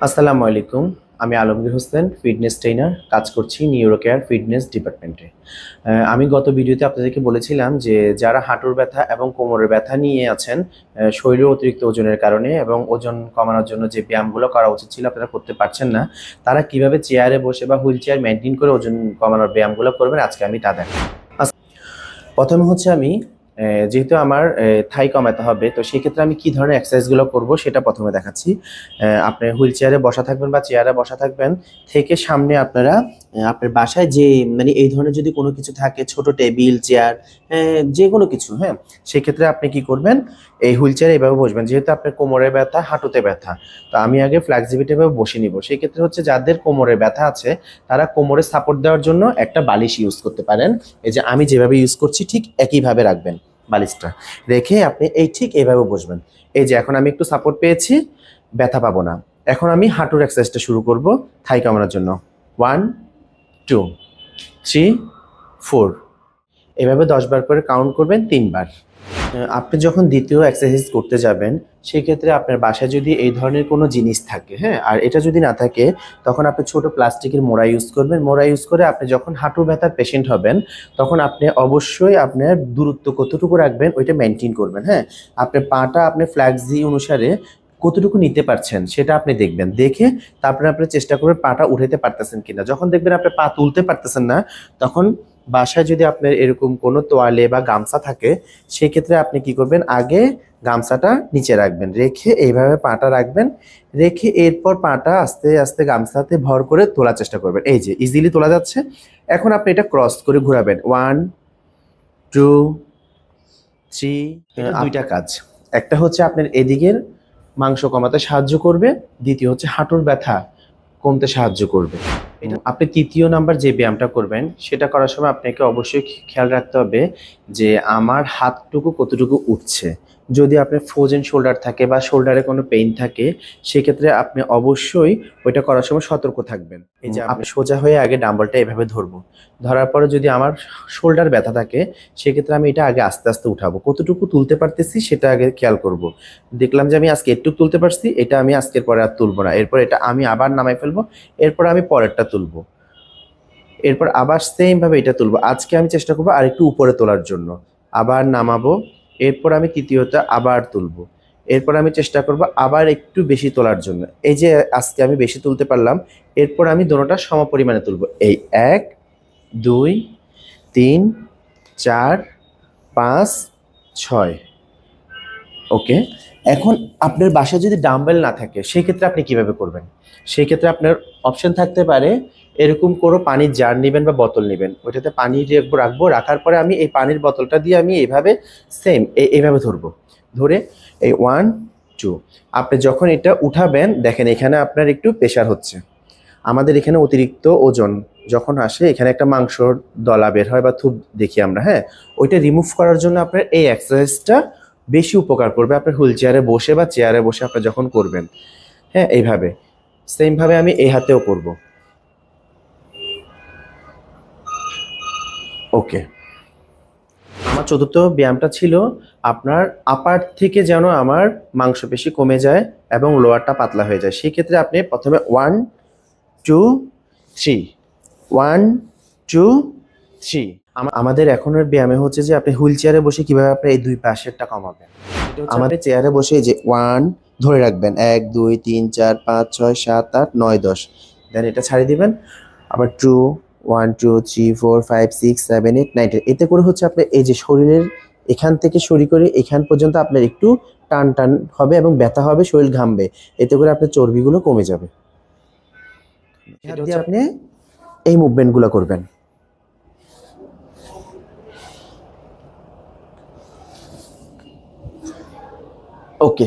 আসসালামু আলাইকুম। আমি আলমগীর হোসেন, ফিটনেস ট্রেনার, কাজ করছি নিউরোকেয়ার ফিটনেস ডিপার্টমেন্টে। আমি গত ভিডিওতে আপনাদেরকে বলেছিলাম যে যারা হাঁটুর ব্যথা এবং কোমরের ব্যথা নিয়ে আছেন শরীরের অতিরিক্ত ওজনের কারণে এবং ওজন কমানোর জন্য যে ব্যায়ামগুলো করা উচিত ছিল আপনারা করতে পারছেন না, তারা কিভাবে চেয়ারে বসে বা হুইল চেয়ার মেনটেন করে ওজন কমানোর ব্যায়ামগুলো করবেন আজকে আমি তা দেখাবো। প্রথমে হচ্ছে আমি যেহেতু আমার থাই কমাতে হবে, তো সেক্ষেত্রে আমি কি ধরনের এক্সারসাইজগুলো করব সেটা প্রথমে দেখাচ্ছি। আপনি হুইল চেয়ারে বসা থাকবেন বা চেয়ারে বসা থাকবেন, থেকে সামনে আপনারা আপনার বাসায় যে মানে এই ধরনের যদি কোনো কিছু থাকে, ছোট টেবিল চেয়ার, যে কোনো কিছু, হ্যাঁ, সেক্ষেত্রে আপনি কি করবেন, এই হুইল চেয়ারে এইভাবে বসবেন। যেহেতু আপনার কোমরে ব্যথা, হাঁটুতে ব্যথা, তো আমি আগে ফ্লেক্সিবিলিটি ভাবে বসে নিব। সেক্ষেত্রে হচ্ছে যাদের কোমরে ব্যথা আছে তারা কোমরে সাপোর্ট দেওয়ার জন্য একটা বালিশ ইউজ করতে পারেন। এই যে আমি যেভাবে ইউজ করছি ঠিক একইভাবে রাখবেন বালিশটা, রেখে আপনি এই ঠিক এইভাবে বসবেন। এই যে এখন আমি একটু সাপোর্ট পেয়েছি, ব্যথা পাবো না। এখন আমি হাঁটুর এক্সারসাইজটা শুরু করব থাই কমানোর জন্য। 1 2 3 4, এভাবে 10 বার করে কাউন্ট করবেন, 3 বার। আপনি যখন দ্বিতীয় এক্সারসাইজ করতে যাবেন, সেক্ষেত্রে আপনার বাসায় যদি এই ধরনের কোনো জিনিস থাকে, হ্যাঁ, আর এটা যদি না থাকে, তখন আপনি ছোট প্লাস্টিকের মোড়া ইউজ করবেন। মোড়া ইউজ করে আপনি যখন হাঁটু ব্যথার পেশেন্ট হবেন, তখন আপনি অবশ্যই আপনার দূরত্ব কতটুকু রাখবেন ওইটা মেনটেন করবেন, হ্যাঁ। আপনার পাটা আপনি ফ্ল্যাক্সি অনুসারে কতটুকু নিতে পারছেন সেটা আপনি দেখবেন। দেখে তারপরে আপনি চেষ্টা করবেন পাটা উঠাতে পারতেছেন কিনা। যখন দেখবেন আপনি পা তুলতে পারতেছেন না, তখন বাসায় যদি আপনার এরকম কোনো তোয়ালে বা গামছা থাকে, সেক্ষেত্রে আপনি কি করবেন, আগে গামছাটা নিচে রাখবেন, রেখে এইভাবে পাটা রাখবেন, রেখে এরপর পাটা আস্তে আস্তে গামছাতে ভর করে তোলার চেষ্টা করবেন। এই যে ইজিলি তোলা যাচ্ছে। এখন আপনি এটা ক্রস করে ঘোরাবেন। 1 2 3। এটা দুইটা কাজ। একটা হচ্ছে আপনার এদিকের মাংস কমাতে সাহায্য করবে, দ্বিতীয় হচ্ছে হাঁটুর ব্যথা কমতে সাহায্য করবে। এটা আপনি তৃতীয় নাম্বার যে ব্যায়ামটা করবেন, সেটা করার সময় আপনাকে অবশ্যই খেয়াল রাখতে হবে যে আমার হাতটুকু কতটুকু উঠছে। যদি আপনার ফ্রোজেন শোল্ডার থাকে বা শোল্ডারে কোনো পেইন থাকে, সেক্ষেত্রে আপনি অবশ্যই ওইটা করার সময় সতর্ক থাকবেন। এই যে আপনি সোজা হয়ে আগে ডাম্বলটা এভাবে ধরবো, ধরার পরে যদি আমার শোল্ডার ব্যথা থাকে, সেক্ষেত্রে আমি এটা আগে আস্তে আস্তে উঠাবো। কতটুকু তুলতে পারতেছি সেটা আগে খেয়াল করব। দেখলাম যে আমি আজকে একটু তুলতে পারছি, এটা আমি আজকের পরে আর তুলবো না। এরপর এটা আমি আবার নামাই ফেলবো, এরপর আমি পরেরটা তুলবো, এরপর আবার সেম ভাবে এটা তুলবো। আজকে আমি চেষ্টা করবো আর একটু উপরে তোলার জন্য, আবার নামাবো, এরপর আমি তৃতীয়টা আবার তুলবো, এরপর আমি চেষ্টা করবো আবার একটু বেশি তোলার জন্য। এই যে আজকে আমি বেশি তুলতে পারলাম, এরপর আমি দোনোটা সমপরিমাণে তুলবো। এই 1 2 3 4 5 6। ওকে। এখন আপনার বাসায় যদি ডাম্বেল না থাকে, সেক্ষেত্রে আপনি কিভাবে করবেন? সেক্ষেত্রে আপনার অপশন থাকতে পারে, এরকম কোনো পানির জার নিবেন বা বোতল নিবেন, ওইটাতে পানি রাখবো, রাখার পরে আমি এই পানির বোতলটা দিয়ে আমি এইভাবে সেম এইভাবে ধরবো। ধরে এই 1 2, আপনি যখন এটা উঠাবেন দেখেন এখানে আপনার একটু প্রেশার হচ্ছে। আমাদের এখানে অতিরিক্ত ওজন যখন আসে, এখানে একটা মাংসর দলা বের হয় বা থুপ দেখি আমরা, হ্যাঁ, ওইটা রিমুভ করার জন্য আপনার এই এক্সারসাইজটা বেশি উপকার করবে আপনার হুইল চেয়ারে বসে বা চেয়ারে বসে আপনি যখন করবেন, হ্যাঁ, এইভাবে। সেম ভাবে আমি এই হাতেও করব। ওকে। আমার চতুর্থ ব্যায়ামটা ছিল আপনার আপার থেকে যেন আমার মাংসপেশি কমে যায় এবং লোয়ারটা পাতলা হয়ে যায়। সেক্ষেত্রে আপনি প্রথমে 1 2 3, 1 2 3। আমাদের এখনের ব্যায়ামে হচ্ছে যে আপনি হুইল চেয়ারে বসে কিভাবে আপনি এই দুই পাশেরটা কমাবেন। আমাদের চেয়ারে বসে যে 1 ধরে রাখবেন, 1 2 3 4 5 6 7 8 9 10, দেন এটা ছাড়ি দিবেন। আবার 2 1 2 3 4 5 6 7 8 9 10। এতে করে হচ্ছে আপনি এই যে শরীরের এখান থেকে শুরু করে এখান পর্যন্ত আপনার একটু টান টান হবে এবং ব্যথা হবে, শরীর ঘামবে। এতে করে আপনার চর্বিগুলো কমে যাবে। এটা দিয়ে আপনি এই মুভমেন্টগুলো করবেন। ওকে।